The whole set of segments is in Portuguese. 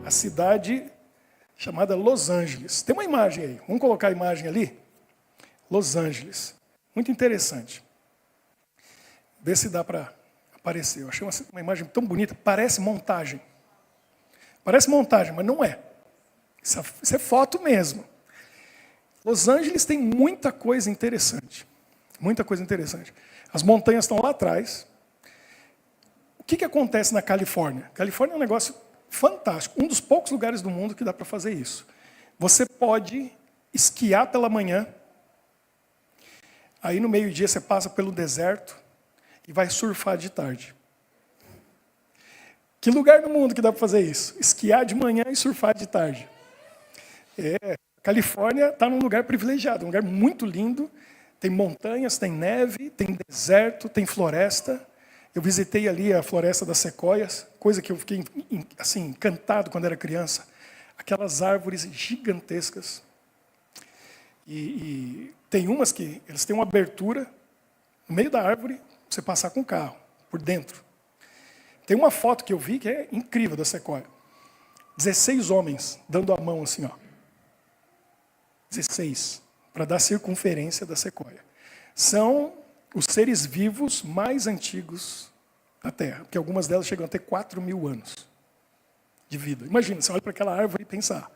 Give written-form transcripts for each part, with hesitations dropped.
a cidade chamada Los Angeles. Tem uma imagem aí, vamos colocar a imagem ali? Los Angeles, muito interessante. Vê se dá para aparecer. Eu achei uma imagem tão bonita, parece montagem. Parece montagem, mas não é. Isso é foto mesmo. Los Angeles tem muita coisa interessante. Muita coisa interessante. As montanhas estão lá atrás. O que acontece na Califórnia? Califórnia é um negócio fantástico. Um dos poucos lugares do mundo que dá para fazer isso. Você pode esquiar pela manhã. Aí no meio-dia você passa pelo deserto e vai surfar de tarde. Que lugar no mundo que dá para fazer isso? Esquiar de manhã e surfar de tarde. Califórnia está num lugar privilegiado, um lugar muito lindo. Tem montanhas, tem neve, tem deserto, tem floresta. Eu visitei ali a floresta das sequoias, coisa que eu fiquei assim, encantado quando era criança. Aquelas árvores gigantescas. E tem umas que eles têm uma abertura no meio da árvore, para você passar com o carro, por dentro. Tem uma foto que eu vi que é incrível da sequoia. 16 homens dando a mão assim, ó. 16, para dar circunferência da sequoia. São os seres vivos mais antigos da Terra, porque algumas delas chegam a ter 4.000 anos de vida. Imagina, você olha para aquela árvore e pensar,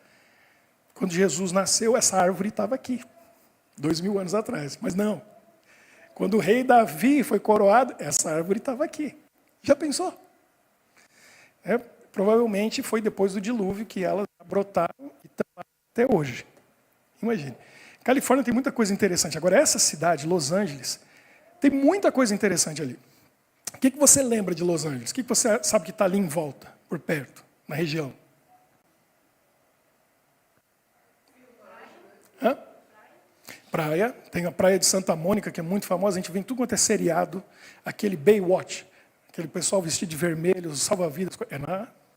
quando Jesus nasceu, essa árvore estava aqui, 2.000 anos atrás, mas não. Quando o rei Davi foi coroado, essa árvore estava aqui. Já pensou? Provavelmente foi depois do dilúvio que elas brotaram e estão até hoje. Imagine. Califórnia tem muita coisa interessante. Agora, essa cidade, Los Angeles, tem muita coisa interessante ali. O que você lembra de Los Angeles? O que você sabe que está ali em volta, por perto, na região? Hã? Praia. Tem a praia de Santa Mônica, que é muito famosa. A gente vê em tudo quanto é seriado. Aquele Baywatch. Aquele pessoal vestido de vermelho, os salva-vidas. É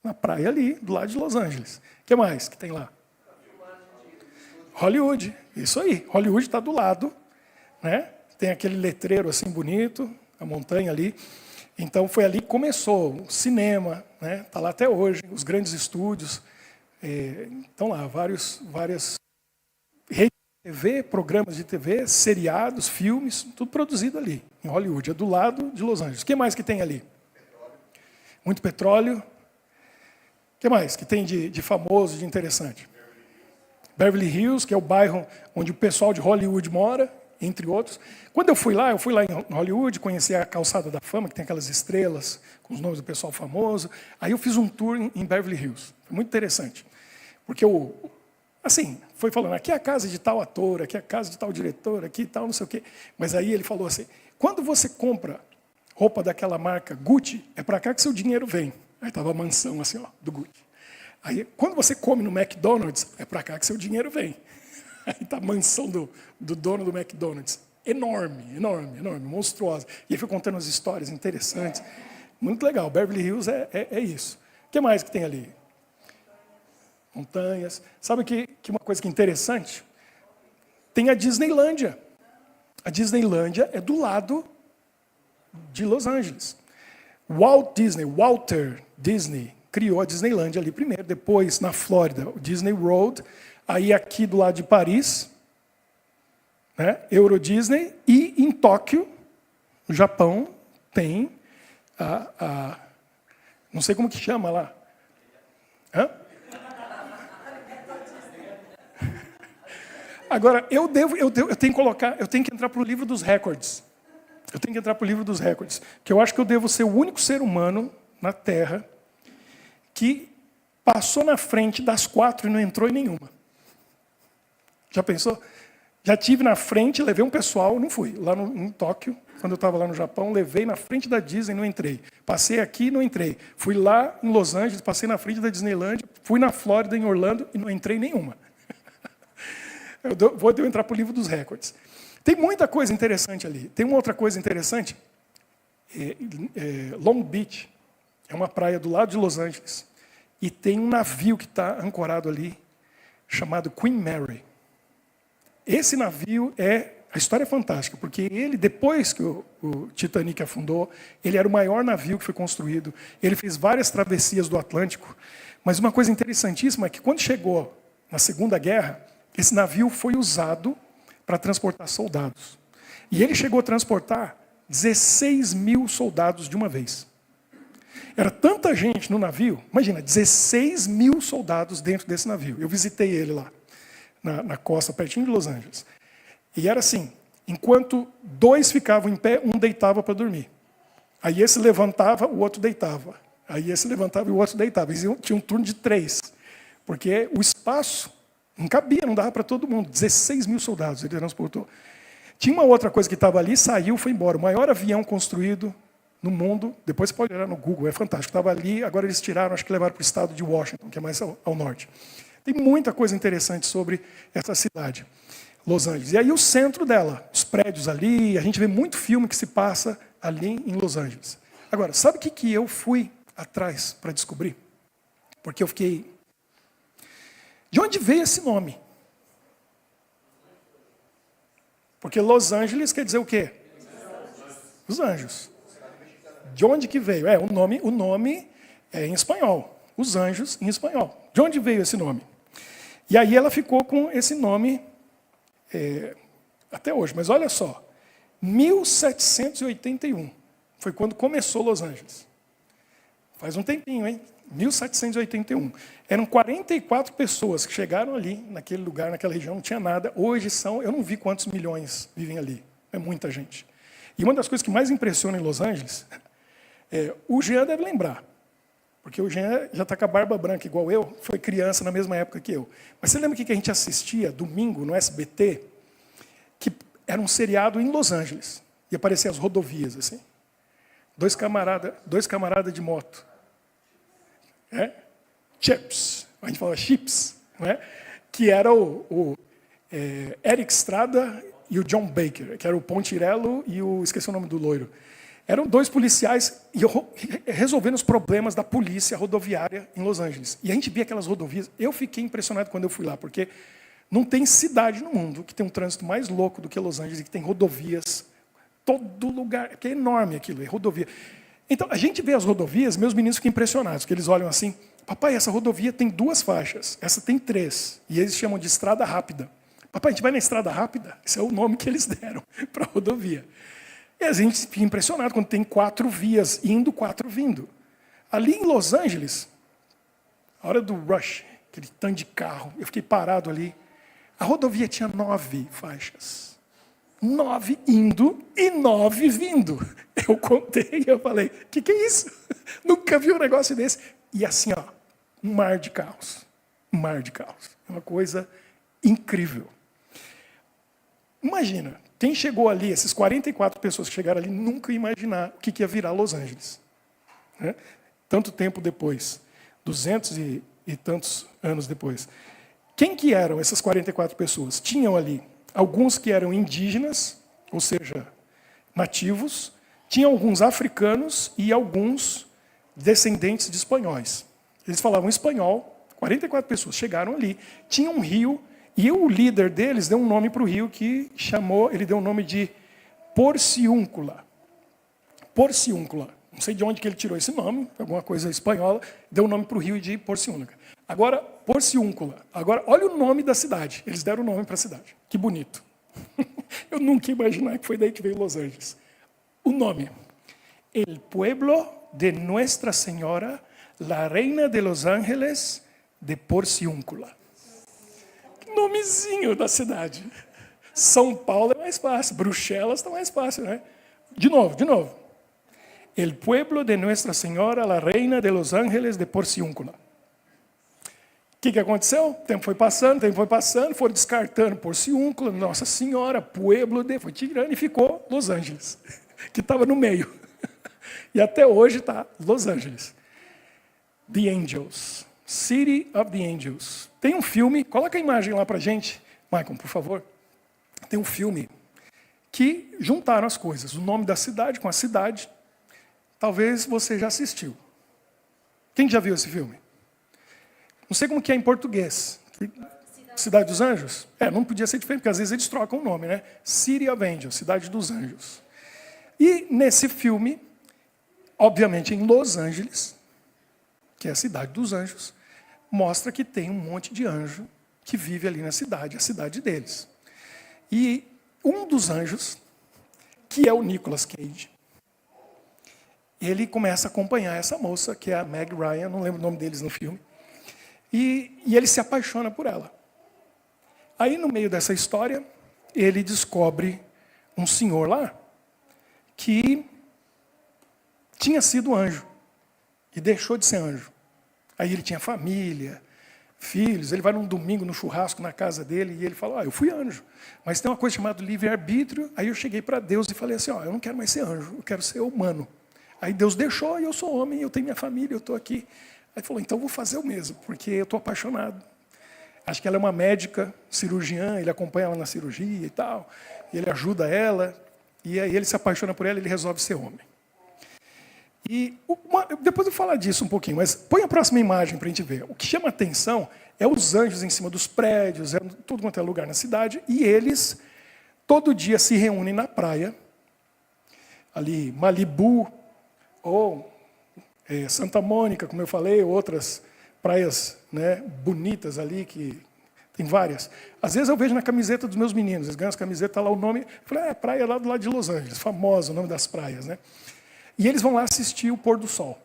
na praia ali, do lado de Los Angeles. O que mais que tem lá? Hollywood, isso aí. Hollywood está do lado, né? Tem aquele letreiro assim bonito, a montanha ali. Então foi ali que começou o cinema, né? Está lá até hoje, os grandes estúdios. Estão lá várias redes de TV, programas de TV, seriados, filmes, tudo produzido ali, em Hollywood. É do lado de Los Angeles. O que mais que tem ali? Muito petróleo. O que mais que tem de famoso, de interessante? Beverly Hills, que é o bairro onde o pessoal de Hollywood mora, entre outros. Quando eu fui lá em Hollywood, conheci a Calçada da Fama, que tem aquelas estrelas com os nomes do pessoal famoso. Aí eu fiz um tour em Beverly Hills. Foi muito interessante. Porque foi falando, aqui é a casa de tal ator, aqui é a casa de tal diretor, aqui tal, não sei o quê. Mas aí ele falou assim, quando você compra roupa daquela marca Gucci, é para cá que seu dinheiro vem. Aí estava a mansão assim, ó, do Gucci. Aí, quando você come no McDonald's, é para cá que seu dinheiro vem. Aí está a mansão do dono do McDonald's. Enorme, enorme, enorme, monstruosa. E aí foi contando as histórias interessantes. Muito legal. Beverly Hills é isso. O que mais que tem ali? Montanhas. Sabe que uma coisa que é interessante? Tem a Disneylândia. A Disneylândia é do lado de Los Angeles. Walter Disney, criou a Disneylândia ali primeiro, depois na Flórida, o Disney World, aí aqui do lado de Paris, né, Euro Disney, e em Tóquio, no Japão, tem não sei como que chama lá. Hã? Agora, eu tenho que entrar para o livro dos recordes. Eu tenho que entrar para o livro dos recordes, que eu acho que eu devo ser o único ser humano na Terra que passou na frente das 4 e não entrou em nenhuma. Já pensou? Já tive na frente, levei um pessoal, não fui. Lá em Tóquio, quando eu estava lá no Japão, levei na frente da Disney e não entrei. Passei aqui não entrei. Fui lá em Los Angeles, passei na frente da Disneylândia, fui na Flórida, em Orlando, e não entrei em nenhuma. Vou entrar para o livro dos recordes. Tem muita coisa interessante ali. Tem uma outra coisa interessante. Long Beach é uma praia do lado de Los Angeles. E tem um navio que está ancorado ali, chamado Queen Mary. Esse navio a história é fantástica, porque ele, depois que o Titanic afundou, ele era o maior navio que foi construído. Ele fez várias travessias do Atlântico, Mas uma coisa interessantíssima é que quando chegou na Segunda Guerra, esse navio foi usado para transportar soldados. E ele chegou a transportar 16 mil soldados de uma vez. Era tanta gente no navio, imagina, 16 mil soldados dentro desse navio. Eu visitei ele lá, na costa, pertinho de Los Angeles. E era assim, enquanto 2 ficavam em pé, um deitava para dormir. Aí esse levantava, o outro deitava. Aí esse levantava e o outro deitava. Eles tinham um turno de 3, porque o espaço não cabia, não dava para todo mundo. 16 mil soldados ele transportou. Tinha uma outra coisa que estava ali, saiu, foi embora. O maior avião construído no mundo, depois você pode olhar no Google, é fantástico. Estava ali, agora eles tiraram, acho que levaram para o estado de Washington, que é mais ao norte. Tem muita coisa interessante sobre essa cidade, Los Angeles. E aí o centro dela, os prédios ali, a gente vê muito filme que se passa ali em Los Angeles. Agora, sabe o que eu fui atrás para descobrir? Porque eu fiquei... De onde veio esse nome? Porque Los Angeles quer dizer o quê? Os anjos. De onde que veio? O nome é em espanhol. Os anjos em espanhol. De onde veio esse nome? E aí ela ficou com esse nome até hoje. Mas olha só, 1781 foi quando começou Los Angeles. Faz um tempinho, hein? 1781. Eram 44 pessoas que chegaram ali, naquele lugar, naquela região, não tinha nada. Hoje eu não vi quantos milhões vivem ali. É muita gente. E uma das coisas que mais impressiona em Los Angeles, o Jean deve lembrar, porque o Jean já está com a barba branca igual eu, foi criança na mesma época que eu. Mas você lembra o que a gente assistia domingo no SBT? Que era um seriado em Los Angeles. E apareciam as rodovias, assim. Dois camaradas de moto. Chips, a gente fala chips, não é? Que era o Eric Estrada e o John Baker, que era o Pontirello e esqueci o nome do loiro. Eram 2 policiais resolvendo os problemas da polícia rodoviária em Los Angeles. E a gente via aquelas rodovias. Eu fiquei impressionado quando eu fui lá, porque não tem cidade no mundo que tem um trânsito mais louco do que Los Angeles, e que tem rodovias, todo lugar, porque é enorme aquilo, é rodovia. Então, a gente vê as rodovias, meus meninos ficam impressionados, porque eles olham assim, papai, essa rodovia tem 2 faixas, essa tem 3, e eles chamam de estrada rápida. Papai, a gente vai na estrada rápida? Esse é o nome que eles deram para a rodovia. E a gente fica impressionado quando tem 4 vias, indo, 4 vindo. Ali em Los Angeles, a hora do rush, aquele tanto de carro, eu fiquei parado ali, a rodovia tinha 9 faixas. 9 indo e 9 vindo. Eu contei e eu falei, o que é isso? Nunca vi um negócio desse. E assim, ó, um mar de carros. Um mar de carros. É uma coisa incrível. Imagina, quem chegou ali, essas 44 pessoas que chegaram ali, nunca ia imaginar o que ia virar Los Angeles. Né? Tanto tempo depois, 200 e tantos anos depois. Quem que eram essas 44 pessoas? Tinham ali alguns que eram indígenas, ou seja, nativos, tinha alguns africanos e alguns descendentes de espanhóis. Eles falavam espanhol, 44 pessoas chegaram ali, tinha um rio, e o líder deles deu um nome para o rio que ele deu o nome de Porciúncula. Porciúncula. Não sei de onde que ele tirou esse nome, alguma coisa espanhola, deu o nome para o rio de Porciúncula. Agora, Porciúncula. Agora, olha o nome da cidade. Eles deram o nome para a cidade. Que bonito. Eu nunca ia imaginar que foi daí que veio Los Angeles. O nome. El pueblo de Nuestra Señora, la reina de Los Ángeles de Porciúncula. Que nomezinho da cidade. São Paulo é mais fácil. Bruxelas está mais fácil, né? De novo. El pueblo de Nuestra Señora, la reina de Los Ángeles de Porciúncula. O que aconteceu? O tempo foi passando, foram descartando Porciúncula, Nossa Senhora, Pueblo de... Foi tirando e ficou Los Angeles, que estava no meio. E até hoje está Los Angeles. The Angels. City of the Angels. Tem um filme, coloca a imagem lá para a gente, Michael, por favor. Tem um filme que juntaram as coisas, o nome da cidade com a cidade. Talvez você já assistiu. Quem já viu esse filme? Não sei como que é em português. Cidade dos Anjos? Não podia ser diferente, porque às vezes eles trocam o nome, né? City of Angels, Cidade dos Anjos. E nesse filme, obviamente em Los Angeles, que é a Cidade dos Anjos, mostra que tem um monte de anjo que vive ali na cidade, a cidade deles. E um dos anjos, que é o Nicolas Cage, ele começa a acompanhar essa moça, que é a Meg Ryan, não lembro o nome deles no filme, e ele se apaixona por ela. Aí, no meio dessa história, ele descobre um senhor lá que tinha sido anjo e deixou de ser anjo. Aí ele tinha família, filhos, ele vai num domingo no churrasco na casa dele e ele fala, eu fui anjo, mas tem uma coisa chamada livre-arbítrio. Aí eu cheguei para Deus e falei assim, eu não quero mais ser anjo, eu quero ser humano. Aí Deus deixou e eu sou homem, eu tenho minha família, eu estou aqui. Aí ele falou, então eu vou fazer o mesmo, porque eu estou apaixonado. Acho que ela é uma médica, cirurgiã, ele acompanha ela na cirurgia e tal, e ele ajuda ela, e aí ele se apaixona por ela e ele resolve ser homem. E depois eu vou falar disso um pouquinho, mas põe a próxima imagem para a gente ver. O que chama atenção é os anjos em cima dos prédios, tudo quanto é lugar na cidade, e eles todo dia se reúnem na praia, ali Malibu, ou Santa Mônica, como eu falei, outras praias, né, bonitas ali, que tem várias. Às vezes eu vejo na camiseta dos meus meninos, eles ganham as camisetas, está lá o nome, eu falei, praia lá do lado de Los Angeles, famosa o nome das praias, né? E eles vão lá assistir o pôr do sol.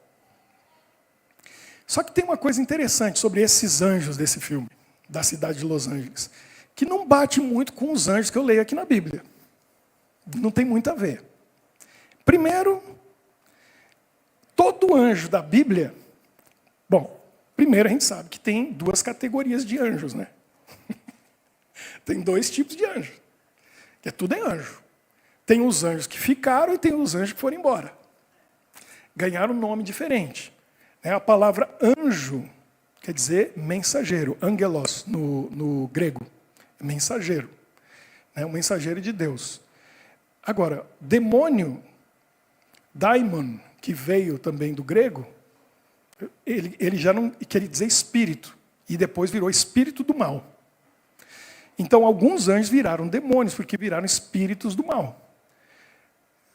Só que tem uma coisa interessante sobre esses anjos desse filme, da cidade de Los Angeles, que não bate muito com os anjos que eu leio aqui na Bíblia. Não tem muito a ver. Primeiro, todo anjo da Bíblia, primeiro a gente sabe que tem duas categorias de anjos, né? Tem dois tipos de anjo, que tudo é anjo. Tem os anjos que ficaram e tem os anjos que foram embora. Ganharam um nome diferente. A palavra anjo quer dizer mensageiro, angelos no grego, mensageiro. Um mensageiro de Deus. Agora, demônio, daimon, que veio também do grego, ele já não queria dizer espírito, e depois virou espírito do mal. Então, alguns anjos viraram demônios, porque viraram espíritos do mal.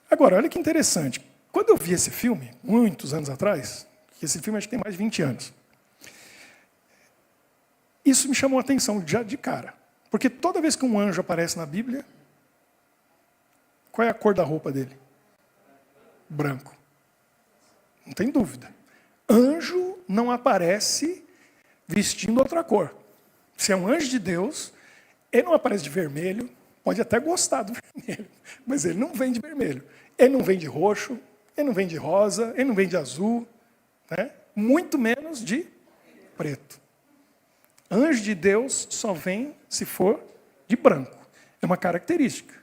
Agora, olha que interessante. Quando eu vi esse filme, muitos anos atrás, esse filme acho que tem mais de 20 anos, isso me chamou a atenção já de cara. Porque toda vez que um anjo aparece na Bíblia, qual é a cor da roupa dele? Branco. Não tem dúvida. Anjo não aparece vestindo outra cor. Se é um anjo de Deus, ele não aparece de vermelho, pode até gostar do vermelho, mas ele não vem de vermelho. Ele não vem de roxo, ele não vem de rosa, ele não vem de azul, né? Muito menos de preto. Anjo de Deus só vem se for de branco. É uma característica.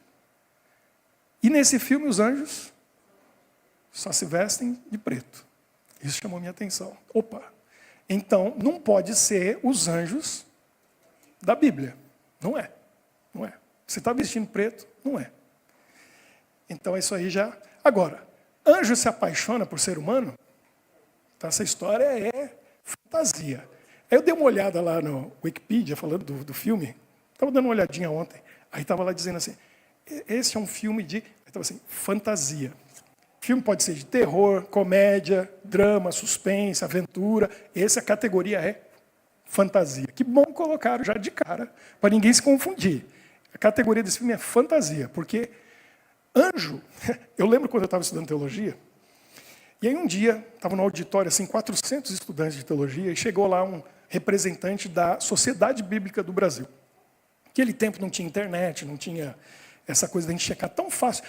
E nesse filme os anjos só se vestem de preto. Isso chamou minha atenção. Opa! Então, não pode ser os anjos da Bíblia. Não é. Não é. Você está vestindo preto? Não é. Então, isso aí já... Agora, anjo se apaixona por ser humano? Então, essa história é fantasia. Aí eu dei uma olhada lá no Wikipedia, falando do filme. Estava dando uma olhadinha ontem. Aí estava lá dizendo assim, esse é um filme de... Estava assim, fantasia. O filme pode ser de terror, comédia, drama, suspense, aventura. Essa categoria é fantasia. Que bom colocaram já de cara, para ninguém se confundir. A categoria desse filme é fantasia, porque anjo... Eu lembro quando eu estava estudando teologia, e aí um dia, estava no auditório, assim, 400 estudantes de teologia, e chegou lá um representante da Sociedade Bíblica do Brasil. Naquele tempo não tinha internet, não tinha essa coisa de a gente checar tão fácil.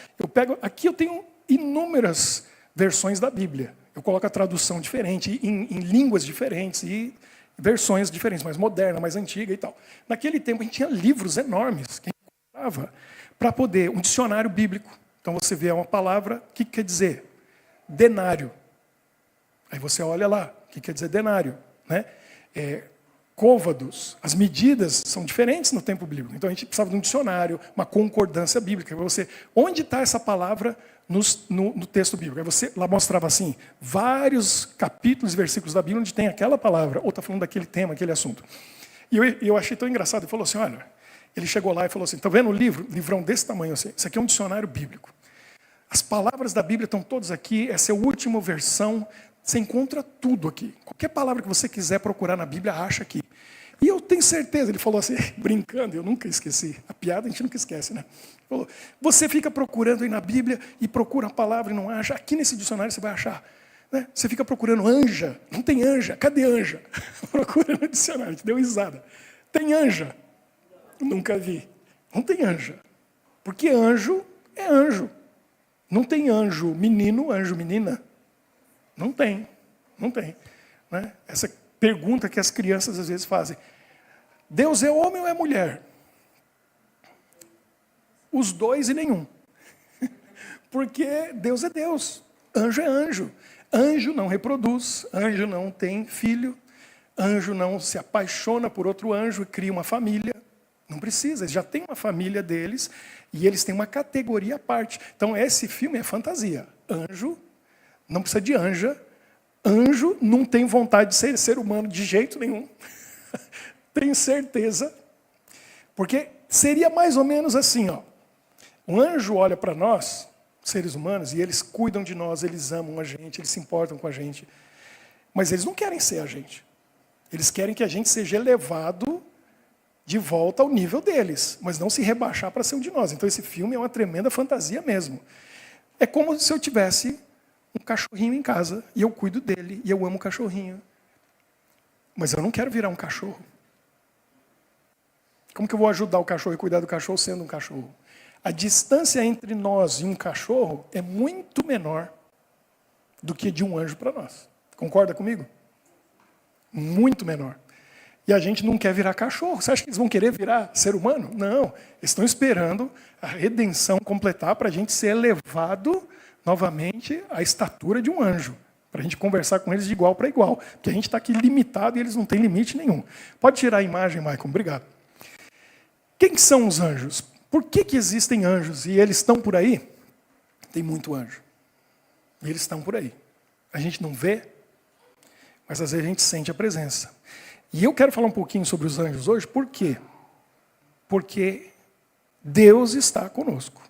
Aqui eu tenho inúmeras versões da Bíblia. Eu coloco a tradução diferente, em línguas diferentes, e versões diferentes, mais moderna, mais antiga e tal. Naquele tempo a gente tinha livros enormes, que a gente comprava, para poder, um dicionário bíblico. Então você vê uma palavra, o que quer dizer? Denário. Aí você olha lá, o que quer dizer denário? Né? Côvados. As medidas são diferentes no tempo bíblico. Então a gente precisava de um dicionário, uma concordância bíblica. Onde está essa palavra no texto bíblico? Aí você lá mostrava assim, vários capítulos e versículos da Bíblia onde tem aquela palavra, ou está falando daquele tema, aquele assunto. E eu achei tão engraçado, ele falou assim, olha, ele chegou lá e falou assim, está vendo o livro? Livrão desse tamanho assim, isso aqui é um dicionário bíblico. As palavras da Bíblia estão todas aqui, essa é a última versão, Você encontra tudo aqui. Qualquer palavra que você quiser procurar na Bíblia, acha aqui. E eu tenho certeza, ele falou assim, brincando, eu nunca esqueci. A piada a gente nunca esquece, né? Ele falou, você fica procurando aí na Bíblia e procura a palavra e não acha. Aqui nesse dicionário você vai achar. Né? Você fica procurando anja. Não tem anja. Cadê anja? Procura no dicionário, te deu risada. Tem anja? Nunca vi. Não tem anja. Porque anjo é anjo. Não tem anjo menino, anjo menina. Não tem. Não tem. Né? Essa pergunta que as crianças às vezes fazem. Deus é homem ou é mulher? Os dois e nenhum. Porque Deus é Deus. Anjo é anjo. Anjo não reproduz. Anjo não tem filho. Anjo não se apaixona por outro anjo e cria uma família. Não precisa, eles já têm uma família deles e eles têm uma categoria à parte. Então esse filme é fantasia. Anjo não precisa de anja. Anjo não tem vontade de ser humano de jeito nenhum. Tenho certeza. Porque seria mais ou menos assim, ó. Um anjo olha para nós, seres humanos, e eles cuidam de nós, eles amam a gente, eles se importam com a gente. Mas eles não querem ser a gente. Eles querem que a gente seja elevado de volta ao nível deles, mas não se rebaixar para ser um de nós. Então esse filme é uma tremenda fantasia mesmo. É como se eu tivesse um cachorrinho em casa, e eu cuido dele, e eu amo o cachorrinho. Mas eu não quero virar um cachorro. Como que eu vou ajudar o cachorro e cuidar do cachorro sendo um cachorro? A distância entre nós e um cachorro é muito menor do que de um anjo para nós. Concorda comigo? Muito menor. E a gente não quer virar cachorro. Você acha que eles vão querer virar ser humano? Não. Eles estão esperando a redenção completar para a gente ser elevado novamente à estatura de um anjo. Para a gente conversar com eles de igual para igual. Porque a gente está aqui limitado e eles não têm limite nenhum. Pode tirar a imagem, Maicon? Obrigado. Quem são os anjos? Por que existem anjos? E eles estão por aí? Tem muito anjo. E eles estão por aí. A gente não vê, mas às vezes a gente sente a presença. E eu quero falar um pouquinho sobre os anjos hoje, por quê? Porque Deus está conosco.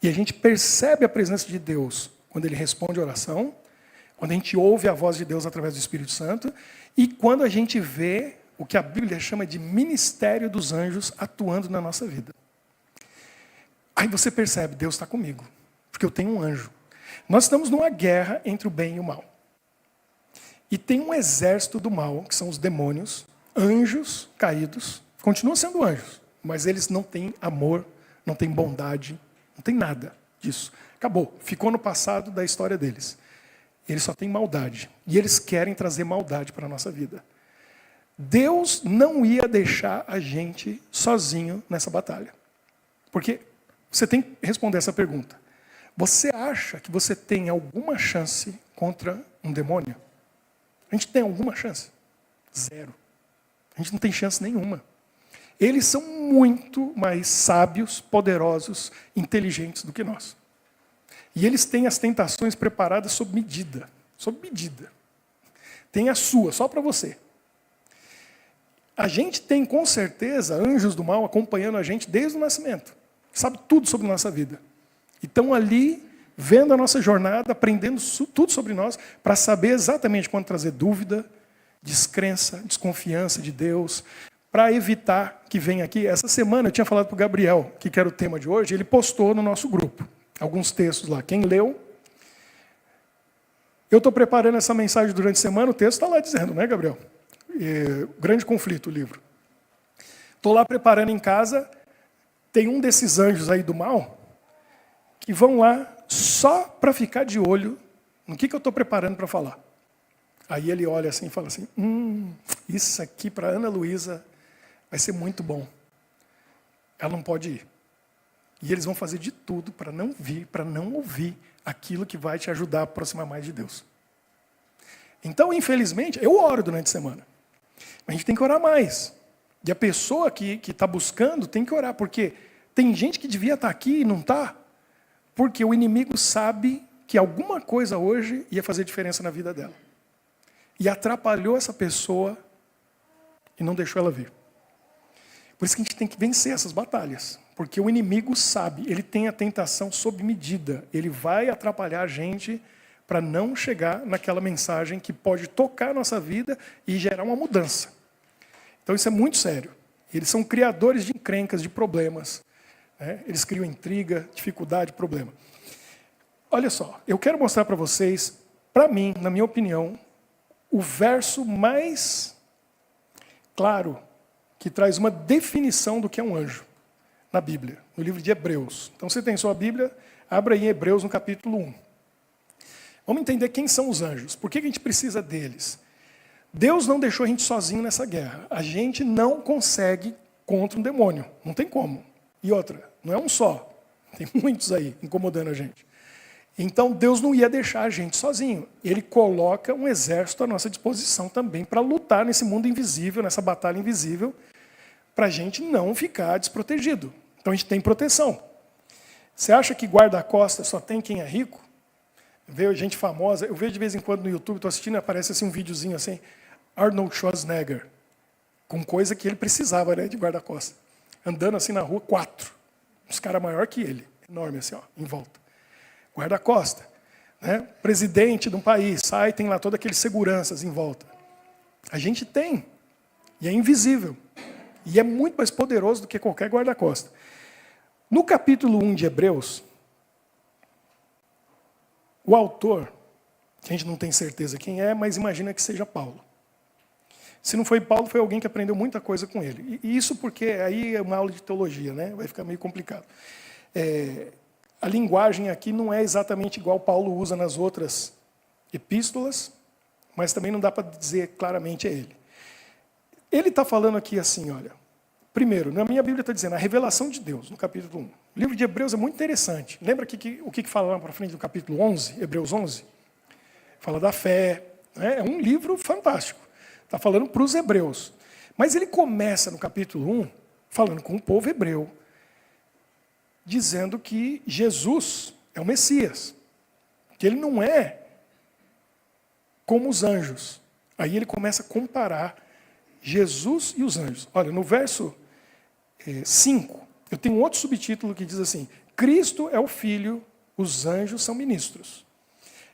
E a gente percebe a presença de Deus quando Ele responde a oração, quando a gente ouve a voz de Deus através do Espírito Santo, e quando a gente vê o que a Bíblia chama de ministério dos anjos atuando na nossa vida. Aí você percebe, Deus está comigo, porque eu tenho um anjo. Nós estamos numa guerra entre o bem e o mal. E tem um exército do mal, que são os demônios, anjos caídos, continuam sendo anjos, mas eles não têm amor, não têm bondade, não tem nada disso. Acabou, ficou no passado da história deles. Eles só têm maldade, e eles querem trazer maldade para a nossa vida. Deus não ia deixar a gente sozinho nessa batalha. Porque você tem que responder essa pergunta. Você acha que você tem alguma chance contra um demônio? A gente tem alguma chance? Zero. A gente não tem chance nenhuma. Eles são muito mais sábios, poderosos, inteligentes do que nós. E eles têm as tentações preparadas sob medida. Sob medida. Tem a sua, só para você. A gente tem, com certeza, anjos do mal acompanhando a gente desde o nascimento. Sabe tudo sobre a nossa vida. E estão ali, vendo a nossa jornada, aprendendo tudo sobre nós, para saber exatamente quando trazer dúvida, descrença, desconfiança de Deus, para evitar que venha aqui. Essa semana eu tinha falado para o Gabriel, que era o tema de hoje, ele postou no nosso grupo alguns textos lá. Quem leu? Eu estou preparando essa mensagem durante a semana, o texto está lá dizendo, né, Gabriel? Grande conflito, o livro. Estou lá preparando em casa, tem um desses anjos aí do mal, que vão lá só para ficar de olho no que eu estou preparando para falar. Aí ele olha assim e fala assim, isso aqui para Ana Luísa vai ser muito bom. Ela não pode ir. E eles vão fazer de tudo para não vir, para não ouvir aquilo que vai te ajudar a aproximar mais de Deus. Então, infelizmente, eu oro durante a semana. Mas a gente tem que orar mais. E a pessoa que está buscando tem que orar, porque tem gente que devia estar aqui e não está, porque o inimigo sabe que alguma coisa hoje ia fazer diferença na vida dela. E atrapalhou essa pessoa e não deixou ela vir. Por isso que a gente tem que vencer essas batalhas. Porque o inimigo sabe, ele tem a tentação sob medida. Ele vai atrapalhar a gente para não chegar naquela mensagem que pode tocar a nossa vida e gerar uma mudança. Então isso é muito sério. Eles são criadores de encrencas, de problemas. Né? Eles criam intriga, dificuldade, problema. Olha só, eu quero mostrar para vocês, para mim, na minha opinião, o verso mais claro que traz uma definição do que é um anjo na Bíblia, no livro de Hebreus. Então você tem sua Bíblia, abra aí em Hebreus no capítulo 1. Vamos entender quem são os anjos, por que a gente precisa deles. Deus não deixou a gente sozinho nessa guerra. A gente não consegue contra um demônio, não tem como. E outra, não é um só, tem muitos aí incomodando a gente. Então Deus não ia deixar a gente sozinho. Ele coloca um exército à nossa disposição também para lutar nesse mundo invisível, nessa batalha invisível, para a gente não ficar desprotegido. Então a gente tem proteção. Você acha que guarda-costas só tem quem é rico? Vê gente famosa, eu vejo de vez em quando no YouTube, estou assistindo e aparece assim um videozinho assim, Arnold Schwarzenegger, com coisa que ele precisava, né, de guarda-costas. Andando assim na rua, 4. Uns caras maior que ele, enorme assim, ó, em volta. Guarda-costas. Né? Presidente de um país, sai, tem lá todos aqueles seguranças em volta. A gente tem, e é invisível. E é muito mais poderoso do que qualquer guarda-costas. No capítulo 1 de Hebreus, o autor, que a gente não tem certeza quem é, mas imagina que seja Paulo. Se não foi Paulo, foi alguém que aprendeu muita coisa com ele. E isso porque aí é uma aula de teologia, né? Vai ficar meio complicado. A linguagem aqui não é exatamente igual Paulo usa nas outras epístolas, mas também não dá para dizer claramente é ele. Ele está falando aqui assim, olha. Primeiro, na minha Bíblia está dizendo a revelação de Deus, no capítulo 1. O livro de Hebreus é muito interessante. Lembra o que fala lá para frente do capítulo 11, Hebreus 11? Fala da fé. Né? É um livro fantástico. Está falando para os hebreus. Mas ele começa no capítulo 1, falando com o povo hebreu, dizendo que Jesus é o Messias. Que ele não é como os anjos. Aí ele começa a comparar Jesus e os anjos. Olha, no verso 5, eu tenho um outro subtítulo que diz assim, Cristo é o Filho, os anjos são ministros.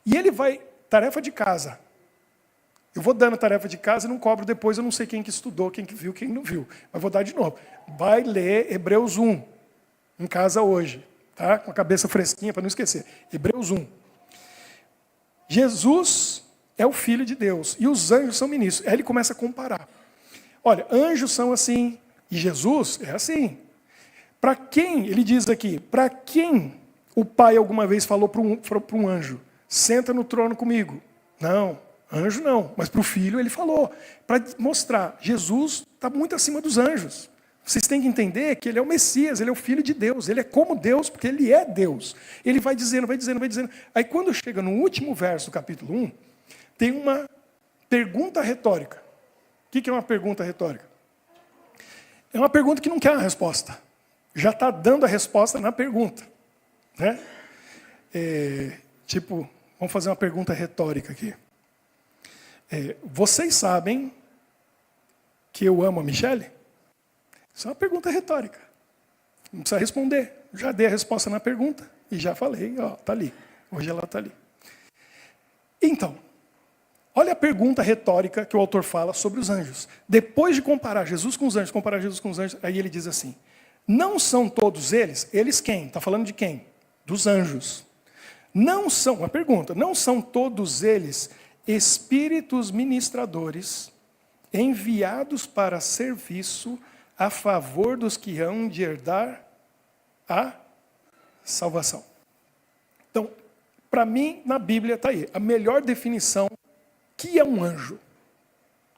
E ele vai, tarefa de casa. Eu vou dando tarefa de casa e não cobro depois, eu não sei quem que estudou, quem que viu, quem não viu. Mas vou dar de novo. Vai ler Hebreus 1, em casa hoje, tá? Com a cabeça fresquinha para não esquecer. Hebreus 1. Jesus é o Filho de Deus e os anjos são ministros. Aí ele começa a comparar. Olha, anjos são assim e Jesus é assim. Para quem, ele diz aqui, para quem o pai alguma vez falou para um anjo, senta no trono comigo? Não, anjo não, mas para o filho ele falou, para mostrar, Jesus está muito acima dos anjos. Vocês têm que entender que ele é o Messias, ele é o Filho de Deus, ele é como Deus, porque ele é Deus. Ele vai dizendo, vai dizendo, vai dizendo. Aí quando chega no último verso do capítulo 1, tem uma pergunta retórica. O que é uma pergunta retórica? É uma pergunta que não quer uma resposta. Já está dando a resposta na pergunta. Né? Tipo, vamos fazer uma pergunta retórica aqui. Vocês sabem que eu amo a Michele? Isso é uma pergunta retórica. Não precisa responder. Já dei a resposta na pergunta e já falei, ó, está ali. Hoje ela está ali. Então, olha a pergunta retórica que o autor fala sobre os anjos. Depois de comparar Jesus com os anjos, aí ele diz assim, não são todos eles, eles quem? Está falando de quem? Dos anjos. Não são, uma pergunta, não são todos eles espíritos ministradores enviados para serviço a favor dos que hão de herdar a salvação. Então, para mim, na Bíblia está aí, a melhor definição que é um anjo. O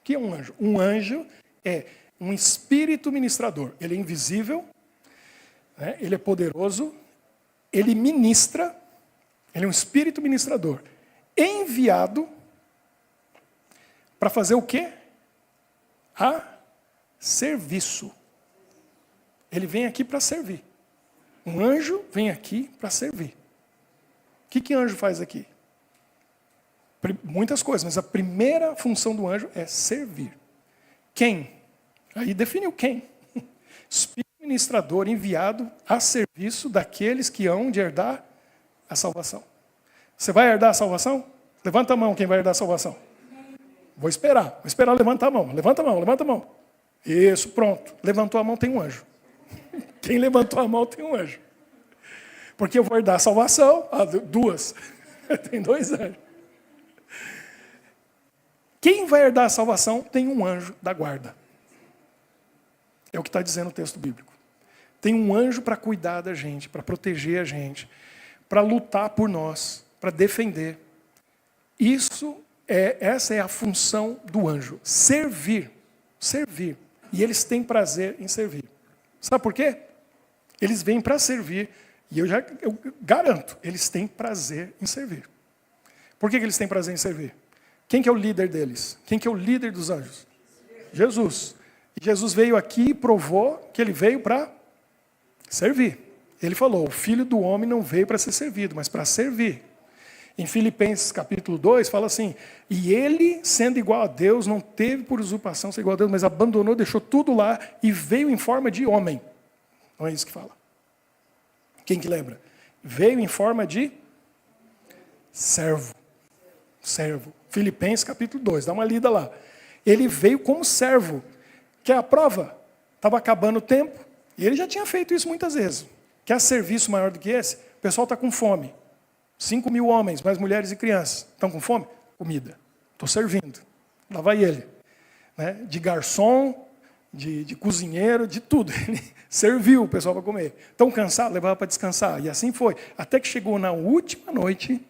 que é um anjo? Um anjo é um espírito ministrador. Ele é invisível, né? Ele é poderoso, ele ministra, ele é um espírito ministrador, enviado para fazer o quê? A serviço. Ele vem aqui para servir. Um anjo vem aqui para servir. O que anjo faz aqui? Muitas coisas, mas a primeira função do anjo é servir. Quem? Aí definiu quem. Espírito ministrador enviado a serviço daqueles que hão de herdar a salvação. Você vai herdar a salvação? Levanta a mão quem vai herdar a salvação. Vou esperar, levanta a mão, levanta a mão, levanta a mão. Isso, pronto. Levantou a mão, tem um anjo. Quem levantou a mão tem um anjo. Porque eu vou herdar a salvação, duas. Tem dois anjos. Quem vai herdar a salvação tem um anjo da guarda. É o que está dizendo o texto bíblico. Tem um anjo para cuidar da gente, para proteger a gente, para lutar por nós, para defender. Essa é a função do anjo. Servir. Servir. E eles têm prazer em servir. Sabe por quê? Eles vêm para servir. E eu garanto, eles têm prazer em servir. Por que eles têm prazer em servir? Quem que é o líder deles? Quem que é o líder dos anjos? Jesus. E Jesus veio aqui e provou que ele veio para servir. Ele falou, o Filho do Homem não veio para ser servido, mas para servir. Em Filipenses capítulo 2, fala assim, e ele, sendo igual a Deus, não teve por usurpação ser igual a Deus, mas abandonou, deixou tudo lá e veio em forma de homem. Não é isso que fala. Quem que lembra? Veio em forma de servo. Servo. Filipenses capítulo 2, dá uma lida lá. Ele veio como servo. Quer a prova? Estava acabando o tempo, e ele já tinha feito isso muitas vezes. Quer serviço maior do que esse? O pessoal está com fome. 5.000 homens, mais mulheres e crianças. Estão com fome? Comida. Estou servindo. Lá vai ele. Né? De garçom, de cozinheiro, de tudo. Ele serviu o pessoal para comer. Estão cansados? Levava para descansar. E assim foi. Até que chegou na última noite,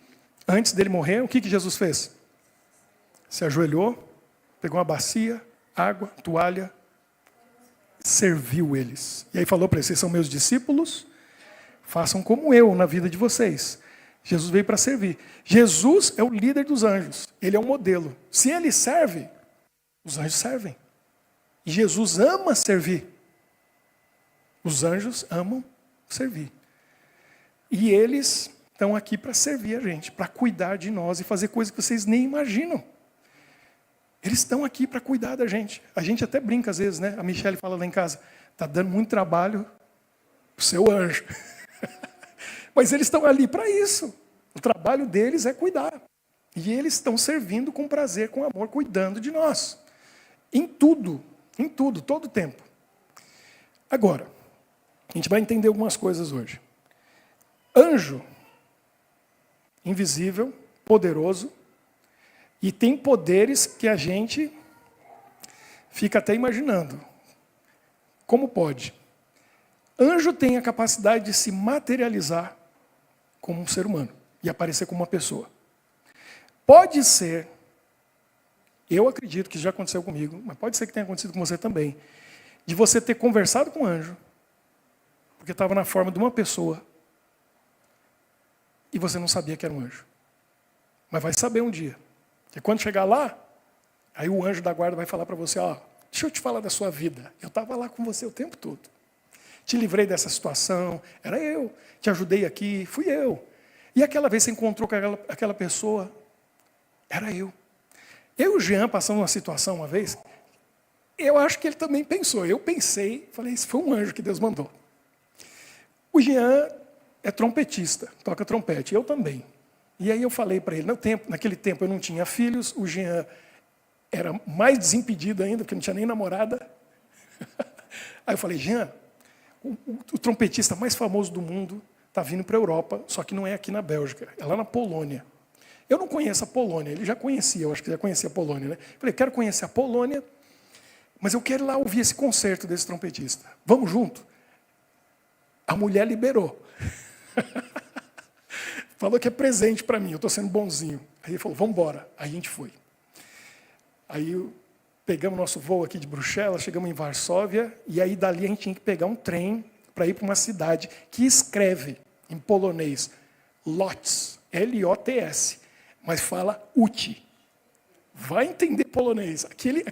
antes dele morrer, o que Jesus fez? Se ajoelhou, pegou uma bacia, água, toalha, serviu eles. E aí falou para eles, vocês são meus discípulos, façam como eu na vida de vocês. Jesus veio para servir. Jesus é o líder dos anjos. Ele é o modelo. Se ele serve, os anjos servem. E Jesus ama servir. Os anjos amam servir. E eles estão aqui para servir a gente, para cuidar de nós e fazer coisas que vocês nem imaginam. Eles estão aqui para cuidar da gente. A gente até brinca às vezes, né? A Michelle fala lá em casa, está dando muito trabalho o seu anjo. Mas eles estão ali para isso. O trabalho deles é cuidar. E eles estão servindo com prazer, com amor, cuidando de nós. Em tudo, todo o tempo. Agora, a gente vai entender algumas coisas hoje. Anjo, invisível, poderoso, e tem poderes que a gente fica até imaginando. Como pode? Anjo tem a capacidade de se materializar como um ser humano e aparecer como uma pessoa. Pode ser, eu acredito que já aconteceu comigo, mas pode ser que tenha acontecido com você também, de você ter conversado com um anjo, porque estava na forma de uma pessoa, e você não sabia que era um anjo. Mas vai saber um dia. E quando chegar lá, aí o anjo da guarda vai falar para você, ó, deixa eu te falar da sua vida. Eu estava lá com você o tempo todo. Te livrei dessa situação, era eu. Te ajudei aqui, fui eu. E aquela vez você encontrou com aquela pessoa, era eu. Eu e o Jean passamos uma situação uma vez, eu acho que ele também pensou. Eu pensei, falei, isso foi um anjo que Deus mandou. O Jean é trompetista, toca trompete, eu também. E aí eu falei para ele, naquele tempo eu não tinha filhos, o Jean era mais desimpedido ainda, porque não tinha nem namorada. Aí eu falei, Jean, o trompetista mais famoso do mundo está vindo para a Europa, só que não é aqui na Bélgica, é lá na Polônia. Eu não conheço a Polônia, ele já conhecia, eu acho que já conhecia a Polônia, né? Falei, quero conhecer a Polônia, mas eu quero ir lá ouvir esse concerto desse trompetista. Vamos junto? A mulher liberou. Falou que é presente para mim, eu estou sendo bonzinho. Aí ele falou, vamos embora. Aí a gente foi. Aí pegamos nosso voo aqui de Bruxelas, chegamos em Varsóvia, e aí dali a gente tinha que pegar um trem para ir para uma cidade que escreve em polonês Lotz, L-O-T-S, mas fala Uti. Vai entender polonês.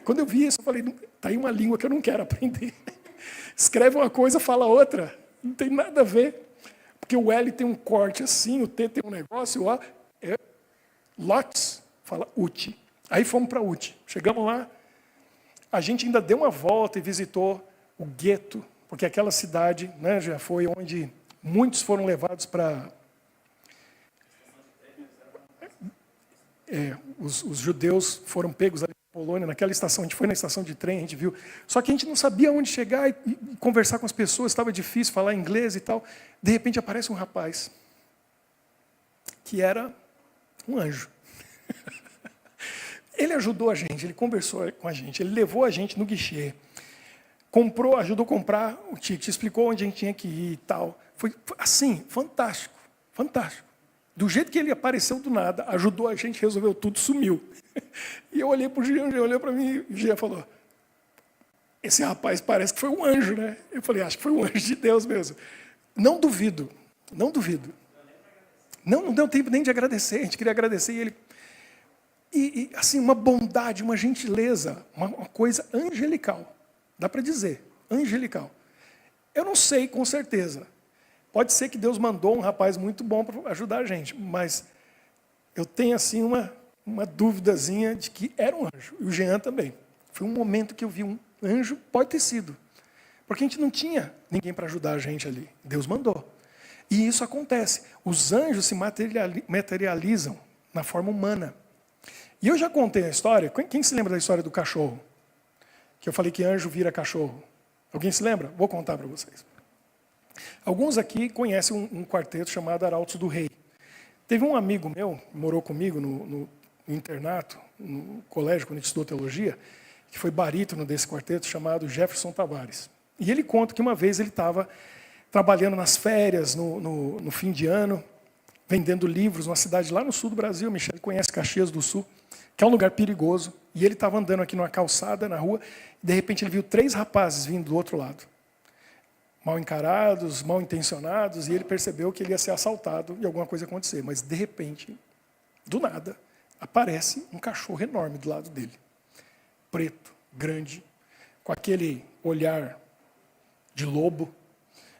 Quando eu vi isso, eu falei, está aí uma língua que eu não quero aprender. Escreve uma coisa, fala outra. Não tem nada a ver. Porque o L tem um corte assim, o T tem um negócio, o A é Lotz, fala Uti. Aí fomos para Uti. Chegamos lá, a gente ainda deu uma volta e visitou o gueto, porque aquela cidade, né, já foi onde muitos foram levados para os judeus foram pegos ali na Polônia, naquela estação, a gente foi na estação de trem, a gente viu. Só que a gente não sabia onde chegar e conversar com as pessoas, estava difícil falar inglês e tal. De repente aparece um rapaz, que era um anjo. Ele ajudou a gente, ele conversou com a gente, ele levou a gente no guichê, ajudou a comprar o ticket, explicou onde a gente tinha que ir e tal. Foi assim, fantástico, fantástico. Do jeito que ele apareceu do nada, ajudou a gente, resolveu tudo, sumiu. E eu olhei para o Jean, ele olhou para mim, e o Jean falou, esse rapaz parece que foi um anjo, né? Eu falei, acho que foi um anjo de Deus mesmo. Não duvido, não duvido. Não deu tempo nem de agradecer, a gente queria agradecer e ele... E assim, uma bondade, uma gentileza, uma coisa angelical. Dá para dizer, angelical. Eu não sei com certeza. Pode ser que Deus mandou um rapaz muito bom para ajudar a gente, mas eu tenho assim uma duvidazinha de que era um anjo. E o Jean também. Foi um momento que eu vi um anjo, pode ter sido. Porque a gente não tinha ninguém para ajudar a gente ali. Deus mandou. E isso acontece. Os anjos se materializam na forma humana. E eu já contei a história. Quem se lembra da história do cachorro? Que eu falei que anjo vira cachorro. Alguém se lembra? Vou contar para vocês. Alguns aqui conhecem um quarteto chamado Arautos do Rei. Teve um amigo meu, que morou comigo no internato, no colégio, quando a gente estudou teologia, que foi barítono desse quarteto, chamado Jefferson Tavares. E ele conta que uma vez ele estava trabalhando nas férias, no fim de ano, vendendo livros numa cidade lá no sul do Brasil. Michel conhece Caxias do Sul, que é um lugar perigoso. E ele estava andando aqui numa calçada, na rua, e de repente ele viu 3 rapazes vindo do outro lado. Mal encarados, mal intencionados, e ele percebeu que ele ia ser assaltado e alguma coisa ia acontecer. Mas, de repente, do nada, aparece um cachorro enorme do lado dele. Preto, grande, com aquele olhar de lobo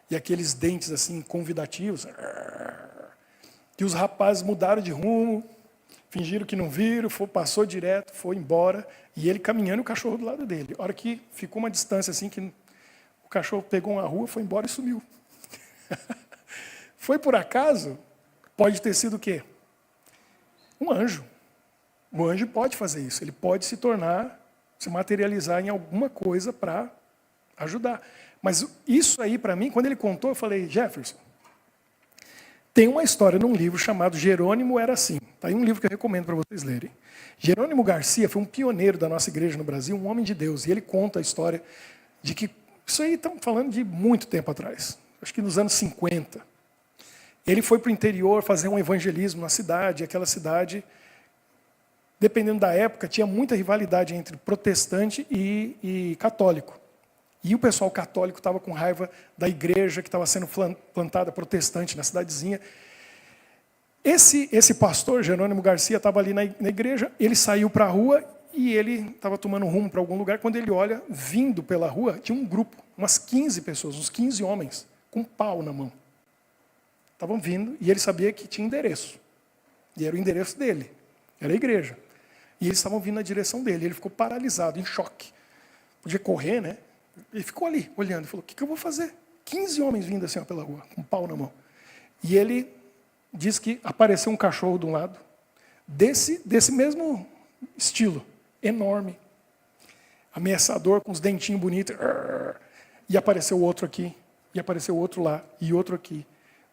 e aqueles dentes assim convidativos. Que os rapazes mudaram de rumo, fingiram que não viram, passou direto, foi embora, e ele caminhando e o cachorro do lado dele. A hora que ficou uma distância assim, que o cachorro pegou uma rua, foi embora e sumiu. Foi por acaso? Pode ter sido o quê? Um anjo. O anjo pode fazer isso, ele pode se materializar em alguma coisa para ajudar. Mas isso aí, para mim, quando ele contou, eu falei, Jefferson, tem uma história num livro chamado Jerônimo Era Assim. Está aí um livro que eu recomendo para vocês lerem. Jerônimo Garcia foi um pioneiro da nossa igreja no Brasil, um homem de Deus. E ele conta a história de que, isso aí estamos falando de muito tempo atrás, acho que nos anos 50. Ele foi para o interior fazer um evangelismo na cidade, e aquela cidade, dependendo da época, tinha muita rivalidade entre protestante e católico. E o pessoal católico estava com raiva da igreja que estava sendo plantada protestante na cidadezinha. Esse pastor, Jerônimo Garcia, estava ali na igreja, ele saiu para a rua e ele estava tomando rumo para algum lugar. Quando ele olha, vindo pela rua, tinha um grupo, umas 15 pessoas, uns 15 homens, com um pau na mão. Estavam vindo e ele sabia que tinha endereço. E era o endereço dele, era a igreja. E eles estavam vindo na direção dele, ele ficou paralisado, em choque. Podia correr, né? Ele ficou ali, olhando, e falou, o que eu vou fazer? 15 homens vindo assim ó, pela rua, com um pau na mão. E ele diz que apareceu um cachorro de um lado, desse mesmo estilo, enorme, ameaçador, com os dentinhos bonitos, e apareceu outro aqui, e apareceu outro lá, e outro aqui.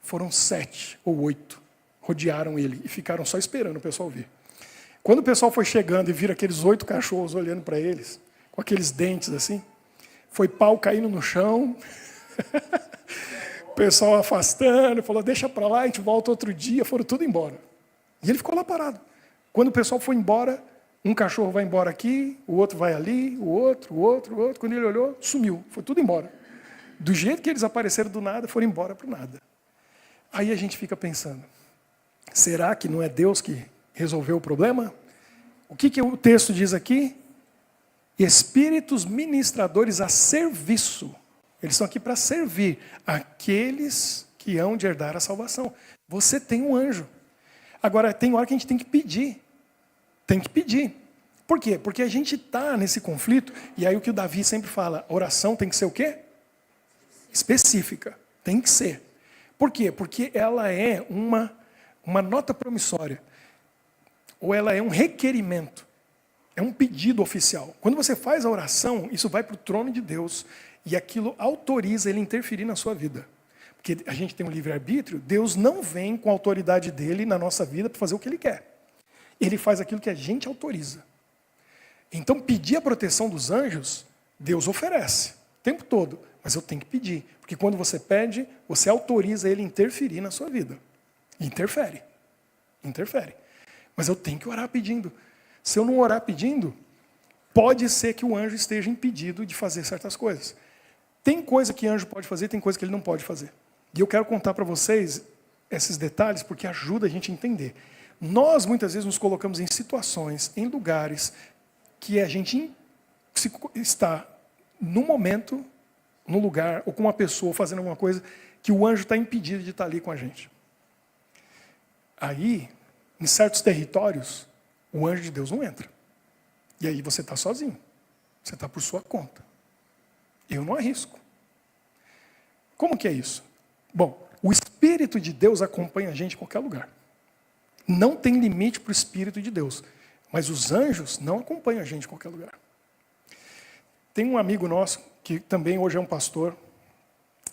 Foram 7 ou 8, rodearam ele, e ficaram só esperando o pessoal vir. Quando o pessoal foi chegando e viram aqueles 8 cachorros olhando para eles, com aqueles dentes assim, foi pau caindo no chão, o pessoal afastando, falou, deixa para lá, a gente volta outro dia, foram tudo embora. E ele ficou lá parado. Quando o pessoal foi embora, um cachorro vai embora aqui, o outro vai ali, o outro. Quando ele olhou, sumiu, foi tudo embora. Do jeito que eles apareceram do nada, foram embora para o nada. Aí a gente fica pensando, será que não é Deus que resolveu o problema? O que o texto diz aqui? Espíritos ministradores a serviço. Eles estão aqui para servir aqueles que hão de herdar a salvação. Você tem um anjo. Agora, tem hora que a gente tem que pedir. Tem que pedir. Por quê? Porque a gente está nesse conflito, e aí o que o Davi sempre fala, a oração tem que ser o quê? Específica. Tem que ser. Por quê? Porque ela é uma nota promissória. ou ela é um requerimento, é um pedido oficial. Quando você faz a oração, isso vai para o trono de Deus e aquilo autoriza ele a interferir na sua vida. Porque a gente tem um livre-arbítrio, Deus não vem com a autoridade dele na nossa vida para fazer o que ele quer. Ele faz aquilo que a gente autoriza. Então, pedir a proteção dos anjos, Deus oferece o tempo todo. Mas eu tenho que pedir. Porque quando você pede, você autoriza ele a interferir na sua vida. Interfere. Interfere. Mas eu tenho que orar pedindo. Se eu não orar pedindo, pode ser que o anjo esteja impedido de fazer certas coisas. Tem coisa que anjo pode fazer, tem coisa que ele não pode fazer. E eu quero contar para vocês esses detalhes, porque ajuda a gente a entender. Nós, muitas vezes, nos colocamos em situações, em lugares, que a gente está, no momento, no lugar, ou com uma pessoa fazendo alguma coisa, que o anjo está impedido de estar ali com a gente. Aí, em certos territórios, o anjo de Deus não entra. E aí você está sozinho. Você está por sua conta. Eu não arrisco. Como que é isso? Bom, o Espírito de Deus acompanha a gente em qualquer lugar. Não tem limite para o Espírito de Deus. Mas os anjos não acompanham a gente em qualquer lugar. Tem um amigo nosso, que também hoje é um pastor,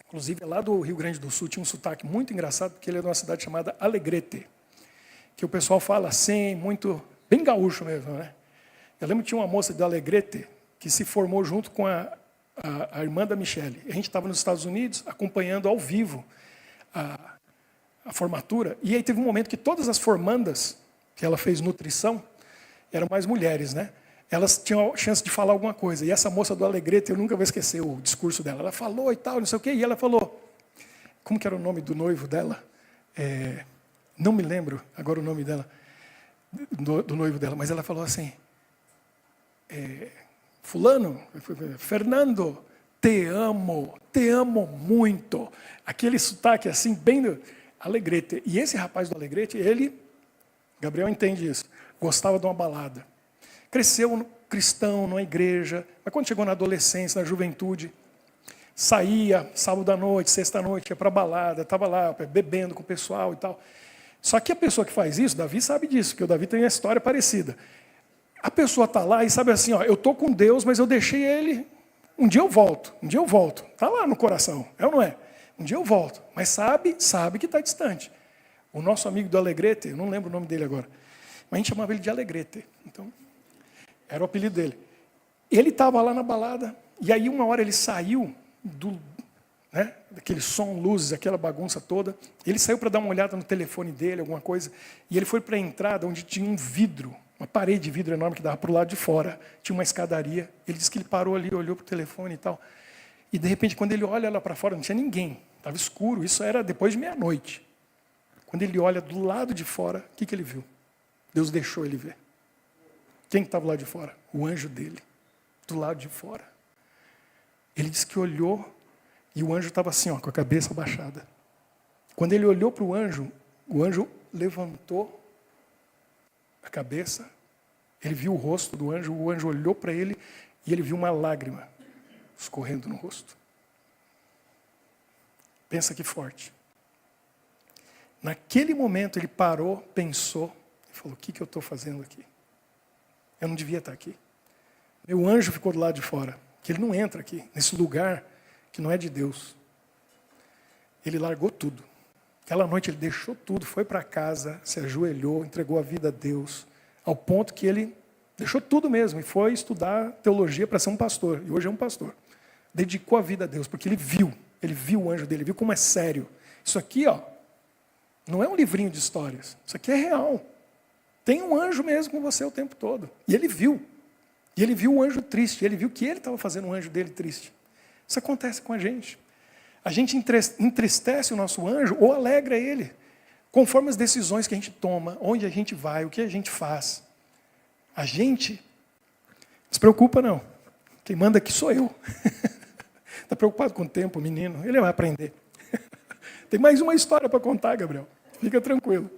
inclusive é lá do Rio Grande do Sul, tinha um sotaque muito engraçado, porque ele é de uma cidade chamada Alegrete, que o pessoal fala assim, muito, bem gaúcho mesmo, né? Eu lembro que tinha uma moça de Alegrete, que se formou junto com a irmã da Michele. A gente estava nos Estados Unidos, acompanhando ao vivo a formatura, e aí teve um momento que todas as formandas, que ela fez nutrição, eram mais mulheres, né? Elas tinham a chance de falar alguma coisa. E essa moça do Alegrete, eu nunca vou esquecer o discurso dela. Ela falou e tal, não sei o quê. E ela falou, como que era o nome do noivo dela? Não me lembro agora o nome dela, do noivo dela. Mas ela falou assim, fulano, Fernando, te amo muito. Aquele sotaque assim, bem do Alegrete. E esse rapaz do Alegrete, ele, Gabriel entende isso, gostava de uma balada. Cresceu cristão, numa igreja, mas quando chegou na adolescência, na juventude, saía sábado à noite, sexta à noite, ia para a balada, estava lá bebendo com o pessoal e tal. Só que a pessoa que faz isso, Davi sabe disso, porque o Davi tem uma história parecida. A pessoa está lá e sabe assim, ó, eu estou com Deus, mas eu deixei ele, um dia eu volto, está lá no coração, é ou não é? Um dia eu volto, mas sabe que está distante. O nosso amigo do Alegrete, eu não lembro o nome dele agora, mas a gente chamava ele de Alegrete, então, era o apelido dele. Ele estava lá na balada, e aí uma hora ele saiu daquele som, luzes, aquela bagunça toda, ele saiu para dar uma olhada no telefone dele, alguma coisa, e ele foi para a entrada onde tinha um vidro, uma parede de vidro enorme que dava para o lado de fora, tinha uma escadaria, ele disse que ele parou ali, olhou para o telefone e tal, e de repente quando ele olha lá para fora, não tinha ninguém, estava escuro, isso era depois de meia-noite. Quando ele olha do lado de fora, o que ele viu? Deus deixou ele ver. Quem estava lá de fora? O anjo dele, do lado de fora. Ele disse que olhou e o anjo estava assim, ó, com a cabeça baixada. Quando ele olhou para o anjo levantou a cabeça, ele viu o rosto do anjo, o anjo olhou para ele e ele viu uma lágrima escorrendo no rosto. Pensa que forte. Naquele momento ele parou, pensou e falou, o que eu estou fazendo aqui? Eu não devia estar aqui. Meu anjo ficou do lado de fora, que ele não entra aqui, nesse lugar que não é de Deus. Ele largou tudo. Aquela noite ele deixou tudo, foi para casa, se ajoelhou, entregou a vida a Deus, ao ponto que ele deixou tudo mesmo e foi estudar teologia para ser um pastor. E hoje é um pastor. Dedicou a vida a Deus, porque ele viu o anjo dele, viu como é sério. Isso aqui, ó, não é um livrinho de histórias, isso aqui é real. Tem um anjo mesmo com você o tempo todo. E ele viu. E ele viu o anjo triste, ele viu que ele estava fazendo um anjo dele triste. Isso acontece com a gente. A gente entristece o nosso anjo ou alegra ele, conforme as decisões que a gente toma, onde a gente vai, o que a gente faz. A gente, não se preocupa não, quem manda aqui sou eu. Está preocupado com o tempo, menino, ele vai aprender. Tem mais uma história para contar, Gabriel, fica tranquilo.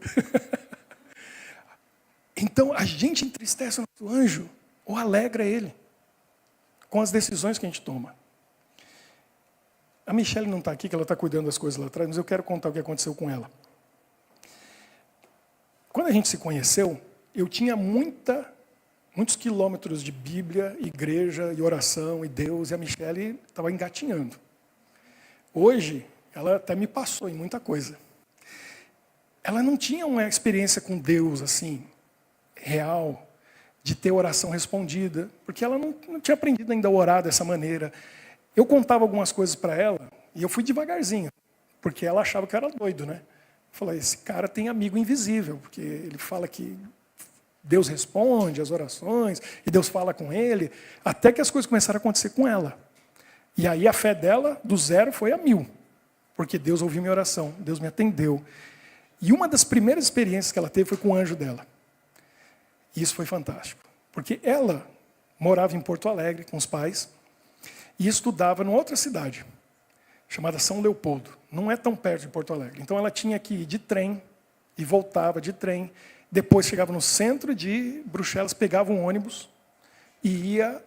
Então, a gente entristece o nosso anjo ou alegra ele com as decisões que a gente toma. A Michele não está aqui, que ela está cuidando das coisas lá atrás, mas eu quero contar o que aconteceu com ela. Quando a gente se conheceu, eu tinha muitos quilômetros de Bíblia, igreja e oração e Deus, e a Michele estava engatinhando. Hoje, ela até me passou em muita coisa. Ela não tinha uma experiência com Deus, assim, real, de ter oração respondida, porque ela não tinha aprendido ainda a orar dessa maneira. Eu contava algumas coisas para ela, e eu fui devagarzinho, porque ela achava que eu era doido, né? Eu falei, esse cara tem amigo invisível, porque ele fala que Deus responde as orações, e Deus fala com ele, até que as coisas começaram a acontecer com ela. E aí a fé dela, do 0, foi a 1000, porque Deus ouviu minha oração, Deus me atendeu. E uma das primeiras experiências que ela teve foi com o anjo dela. E isso foi fantástico, porque ela morava em Porto Alegre com os pais e estudava numa outra cidade, chamada São Leopoldo. Não é tão perto de Porto Alegre. Então ela tinha que ir de trem e voltava de trem. Depois chegava no centro de Bruxelas, pegava um ônibus e ia...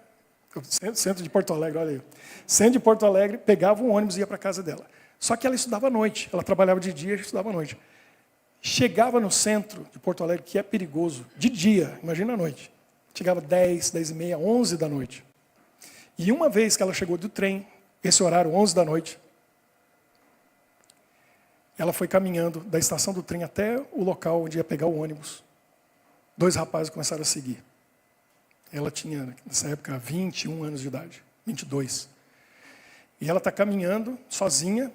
Centro de Porto Alegre, olha aí. Centro de Porto Alegre, pegava um ônibus e ia para a casa dela. Só que ela estudava à noite. Ela trabalhava de dia e estudava à noite. Chegava no centro de Porto Alegre, que é perigoso, de dia, imagina à noite. Chegava 10, 10h30, 11 da noite. E uma vez que ela chegou do trem, esse horário, 11 da noite, ela foi caminhando da estação do trem até o local onde ia pegar o ônibus. 2 rapazes começaram a seguir. Ela tinha, nessa época, 21 anos de idade, 22. E ela está caminhando, sozinha,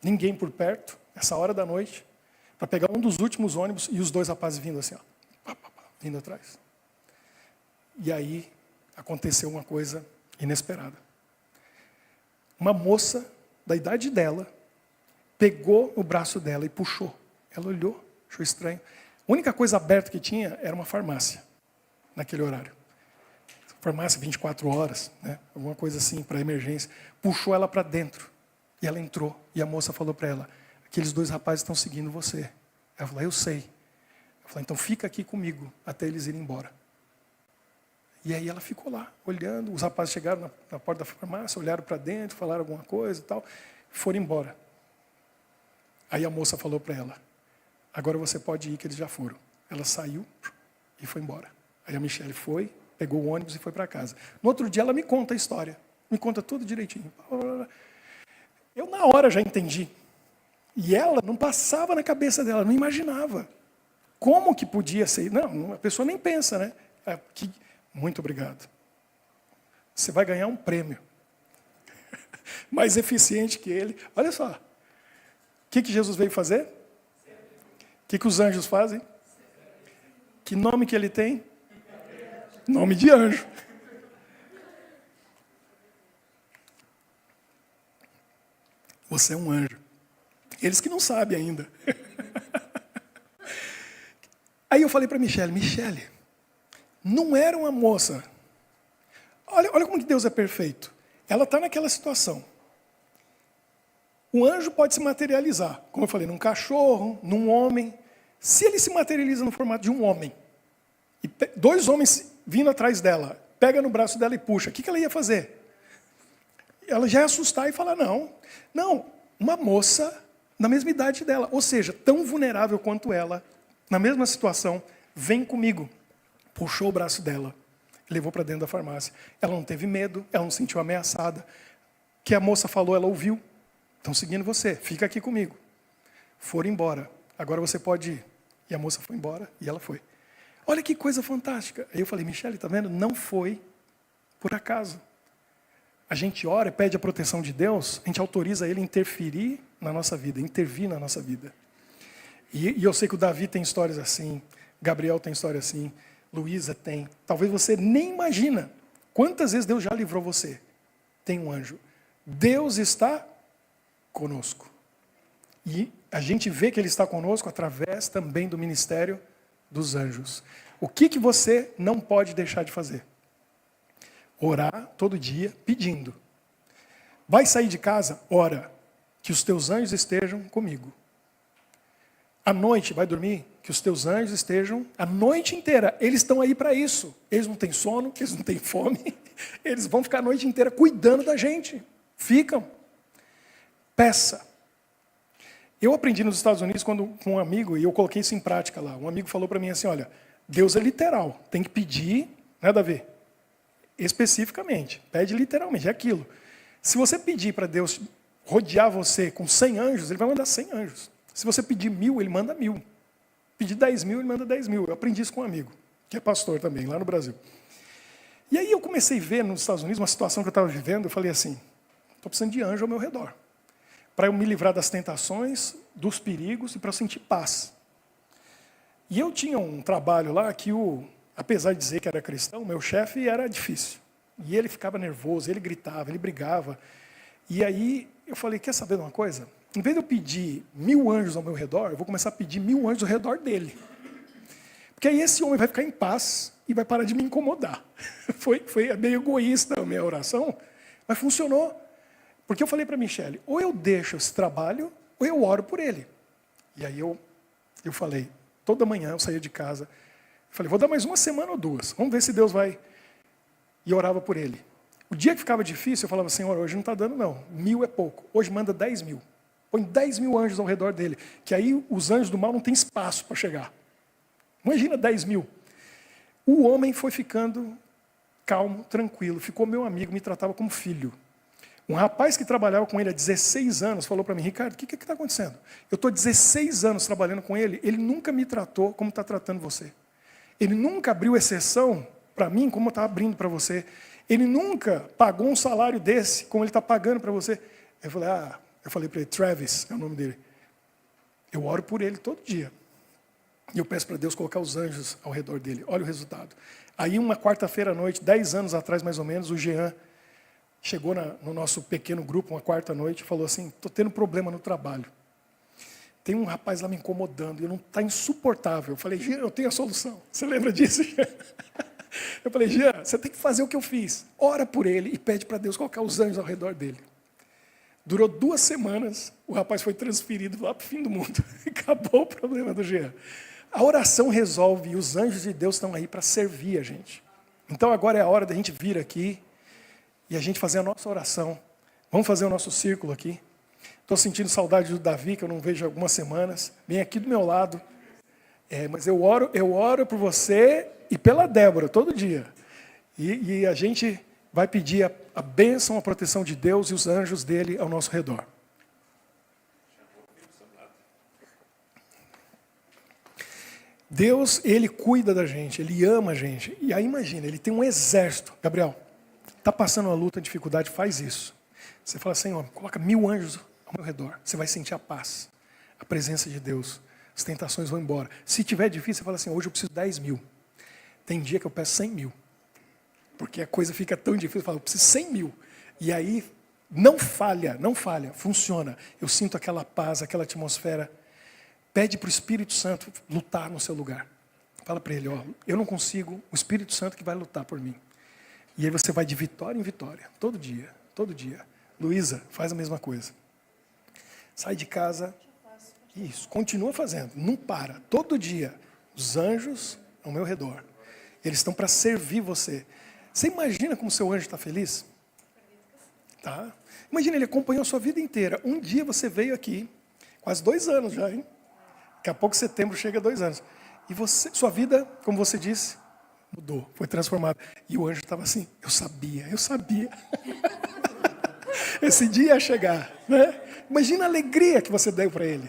ninguém por perto, essa hora da noite, para pegar um dos últimos ônibus, e os 2 rapazes vindo assim, ó, vindo atrás. E aí aconteceu uma coisa inesperada. Uma moça da idade dela pegou o braço dela e puxou. Ela olhou, achou estranho. A única coisa aberta que tinha era uma farmácia, naquele horário. Farmácia 24 horas, né? Alguma coisa assim para emergência. Puxou ela para dentro e ela entrou. E a moça falou para ela, aqueles 2 rapazes estão seguindo você. Ela falou, eu sei. Eu falei, então fica aqui comigo até eles irem embora. E aí ela ficou lá, olhando. Os rapazes chegaram na porta da farmácia, olharam para dentro, falaram alguma coisa e tal, foram embora. Aí a moça falou para ela, agora você pode ir, que eles já foram. Ela saiu e foi embora. Aí a Michele foi, pegou o ônibus e foi para casa. No outro dia ela me conta a história, me conta tudo direitinho. Eu na hora já entendi. E ela não passava na cabeça dela, não imaginava. Como que podia ser? Não, a pessoa nem pensa, né? Muito obrigado. Você vai ganhar um prêmio. Mais eficiente que ele. Olha só. O que Jesus veio fazer? O que os anjos fazem? Que nome que ele tem? Nome de anjo. Você é um anjo. Eles que não sabem ainda. Aí eu falei para Michele, não era uma moça. Olha como que Deus é perfeito. Ela está naquela situação. O anjo pode se materializar, como eu falei, num cachorro, num homem. Se ele se materializa no formato de um homem, e 2 homens vindo atrás dela, pega no braço dela e puxa, o que ela ia fazer? Ela já ia assustar e falar, não, uma moça na mesma idade dela, ou seja, tão vulnerável quanto ela, na mesma situação, vem comigo. Puxou o braço dela, levou para dentro da farmácia. Ela não teve medo, ela não se sentiu ameaçada. O que a moça falou, ela ouviu. Estão seguindo você, fica aqui comigo. Foram embora, agora você pode ir. E a moça foi embora e ela foi. Olha que coisa fantástica. Aí eu falei, Michele, está vendo? Não foi por acaso. A gente ora e pede a proteção de Deus, a gente autoriza Ele a interferir na nossa vida, intervir na nossa vida. E eu sei que o Davi tem histórias assim, Gabriel tem história assim, Luísa tem. Talvez você nem imagina quantas vezes Deus já livrou você. Tem um anjo. Deus está conosco. E a gente vê que Ele está conosco através também do ministério dos anjos. O que você não pode deixar de fazer? Orar todo dia pedindo. Vai sair de casa? Ora, que os teus anjos estejam comigo. À noite, vai dormir? Que os teus anjos estejam a noite inteira. Eles estão aí para isso. Eles não têm sono, eles não têm fome. Eles vão ficar a noite inteira cuidando da gente. Ficam. Peça. Eu aprendi nos Estados Unidos com um amigo, e eu coloquei isso em prática lá. Um amigo falou para mim assim, olha, Deus é literal, tem que pedir, né, Davi? Especificamente, pede literalmente, é aquilo. Se você pedir para Deus rodear você com 100 anjos, ele vai mandar 100 anjos. Se você pedir 1000, ele manda 1000. Pedir 10.000, ele manda 10.000. Eu aprendi isso com um amigo, que é pastor também, lá no Brasil. E aí eu comecei a ver nos Estados Unidos uma situação que eu estava vivendo, eu falei assim, estou precisando de anjo ao meu redor, para eu me livrar das tentações, dos perigos e para eu sentir paz. E eu tinha um trabalho lá que, apesar de dizer que era cristão, meu chefe era difícil. E ele ficava nervoso, ele gritava, ele brigava. E aí eu falei, quer saber de uma coisa? Em vez de eu pedir 1000 anjos ao meu redor, eu vou começar a pedir 1000 anjos ao redor dele. Porque aí esse homem vai ficar em paz e vai parar de me incomodar. Foi meio egoísta a minha oração, mas funcionou. Porque eu falei para a Michele, ou eu deixo esse trabalho, ou eu oro por ele. E aí eu falei, toda manhã eu saía de casa, falei, vou dar mais uma semana ou 2, vamos ver se Deus vai. E eu orava por ele. O dia que ficava difícil, eu falava, Senhor, hoje não está dando não, 1000 é pouco, hoje manda 10.000. Põe 10.000 anjos ao redor dele, que aí os anjos do mal não têm espaço para chegar. Imagina 10.000. O homem foi ficando calmo, tranquilo, ficou meu amigo, me tratava como filho. Um rapaz que trabalhava com ele há 16 anos falou para mim, Ricardo, o que está acontecendo? Eu estou 16 anos trabalhando com ele, ele nunca me tratou como está tratando você. Ele nunca abriu exceção para mim como está abrindo para você. Ele nunca pagou um salário desse como ele está pagando para você. Eu falei para ele, Travis, é o nome dele. Eu oro por ele todo dia. E eu peço para Deus colocar os anjos ao redor dele. Olha o resultado. Aí uma quarta-feira à noite, 10 anos atrás mais ou menos, o Jean chegou no nosso pequeno grupo, uma quarta-noite, e falou assim, estou tendo problema no trabalho. Tem um rapaz lá me incomodando, e está insuportável. Eu falei, Jean, eu tenho a solução. Você lembra disso, Jean? Eu falei, Jean, você tem que fazer o que eu fiz. Ora por ele e pede para Deus colocar os anjos ao redor dele. Durou 2 semanas, o rapaz foi transferido lá para o fim do mundo. Acabou o problema do Jean. A oração resolve e os anjos de Deus estão aí para servir a gente. Então agora é a hora da gente vir aqui e a gente fazer a nossa oração. Vamos fazer o nosso círculo aqui. Estou sentindo saudade do Davi, que eu não vejo há algumas semanas. Vem aqui do meu lado. Mas eu oro por você e pela Débora, todo dia. E a gente vai pedir a bênção, a proteção de Deus e os anjos dele ao nosso redor. Deus, ele cuida da gente, ele ama a gente. E aí imagina, ele tem um exército. Gabriel, está passando uma luta, dificuldade, faz isso. Você fala, Senhor, coloca 1000 anjos ao meu redor. Você vai sentir a paz, a presença de Deus. As tentações vão embora. Se tiver difícil, você fala assim, hoje eu preciso de 10.000. Tem dia que eu peço 100.000. Porque a coisa fica tão difícil, eu falo, eu preciso de 100.000. E aí, não falha, funciona. Eu sinto aquela paz, aquela atmosfera. Pede para o Espírito Santo lutar no seu lugar. Fala para ele, eu não consigo, o Espírito Santo que vai lutar por mim. E aí você vai de vitória em vitória, todo dia, todo dia. Luísa, faz a mesma coisa. Sai de casa, isso, continua fazendo, não para, todo dia. Os anjos ao meu redor, eles estão para servir você. Você imagina como seu anjo está feliz? Tá? Imagina, ele acompanhou a sua vida inteira. Um dia você veio aqui, quase 2 anos já, hein? Daqui a pouco, setembro, chega a 2 anos. E sua vida, como você disse, mudou, foi transformada. E o anjo estava assim, eu sabia. Esse dia ia chegar, né? Imagina a alegria que você deu para ele.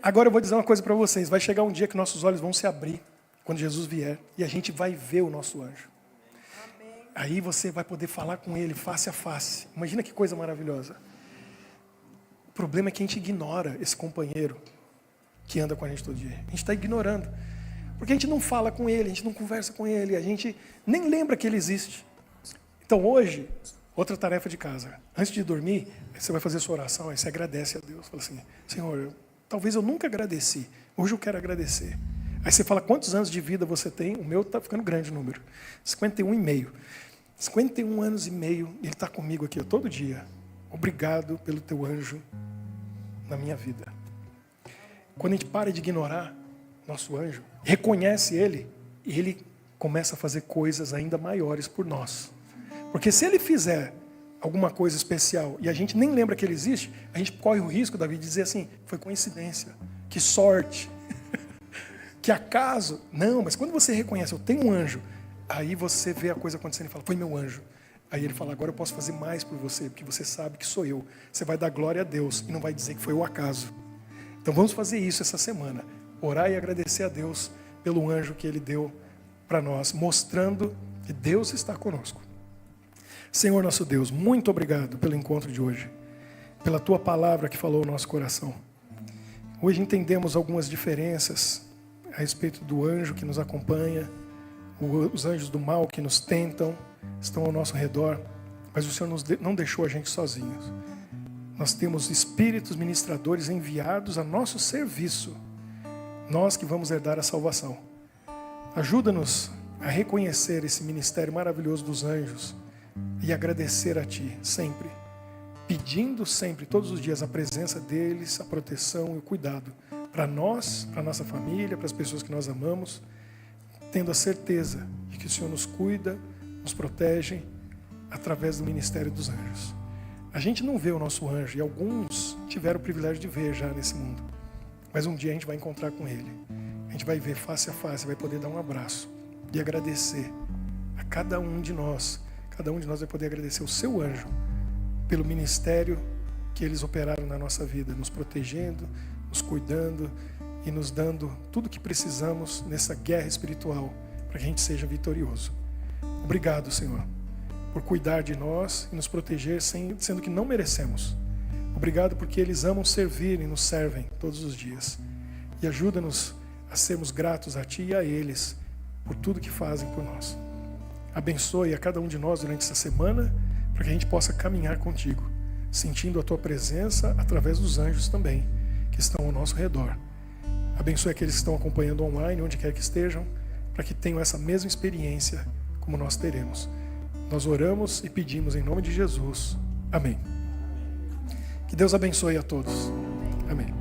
Agora eu vou dizer uma coisa para vocês, vai chegar um dia que nossos olhos vão se abrir, quando Jesus vier, e a gente vai ver o nosso anjo. Aí você vai poder falar com ele face a face. Imagina que coisa maravilhosa. O problema é que a gente ignora esse companheiro que anda com a gente todo dia. A gente está ignorando. Porque a gente não fala com ele, a gente não conversa com ele, a gente nem lembra que ele existe. Então hoje, outra tarefa de casa. Antes de dormir, você vai fazer sua oração, aí você agradece a Deus. Fala assim, Senhor, talvez eu nunca agradeci, hoje eu quero agradecer. Aí você fala, quantos anos de vida você tem? O meu está ficando grande o número. 51,5. 51 anos e meio, ele está comigo aqui todo dia. Obrigado pelo teu anjo na minha vida. Quando a gente para de ignorar nosso anjo, reconhece ele, e ele começa a fazer coisas ainda maiores por nós. Porque se ele fizer alguma coisa especial e a gente nem lembra que ele existe, a gente corre o risco, Davi, de dizer assim, foi coincidência, que sorte, Que acaso? Não, mas quando você reconhece, eu tenho um anjo, aí você vê a coisa acontecendo e fala, foi meu anjo. Aí ele fala, agora eu posso fazer mais por você, porque você sabe que sou eu. Você vai dar glória a Deus e não vai dizer que foi o acaso. Então vamos fazer isso essa semana. Orar e agradecer a Deus pelo anjo que Ele deu para nós, mostrando que Deus está conosco. Senhor nosso Deus, muito obrigado pelo encontro de hoje, pela Tua palavra que falou no nosso coração. Hoje entendemos algumas diferenças a respeito do anjo que nos acompanha, os anjos do mal que nos tentam, estão ao nosso redor, mas o Senhor não deixou a gente sozinhos. Nós temos espíritos ministradores enviados a nosso serviço, nós que vamos herdar a salvação. Ajuda-nos a reconhecer esse ministério maravilhoso dos anjos e agradecer a Ti sempre, pedindo sempre, todos os dias, a presença deles, a proteção e o cuidado para nós, para a nossa família, para as pessoas que nós amamos, tendo a certeza de que o Senhor nos cuida, nos protege através do ministério dos anjos. A gente não vê o nosso anjo, e alguns tiveram o privilégio de ver já nesse mundo, mas um dia a gente vai encontrar com ele, a gente vai ver face a face, vai poder dar um abraço e agradecer a cada um de nós vai poder agradecer o seu anjo pelo ministério que eles operaram na nossa vida, nos protegendo, nos cuidando e nos dando tudo o que precisamos nessa guerra espiritual para que a gente seja vitorioso. Obrigado, Senhor, por cuidar de nós e nos proteger sendo que não merecemos. Obrigado porque eles amam servir e nos servem todos os dias. E ajuda-nos a sermos gratos a Ti e a eles por tudo que fazem por nós. Abençoe a cada um de nós durante essa semana para que a gente possa caminhar contigo, sentindo a Tua presença através dos anjos também, que estão ao nosso redor. Abençoe aqueles que estão acompanhando online, onde quer que estejam, para que tenham essa mesma experiência como nós teremos. Nós oramos e pedimos em nome de Jesus. Amém. Que Deus abençoe a todos. Amém.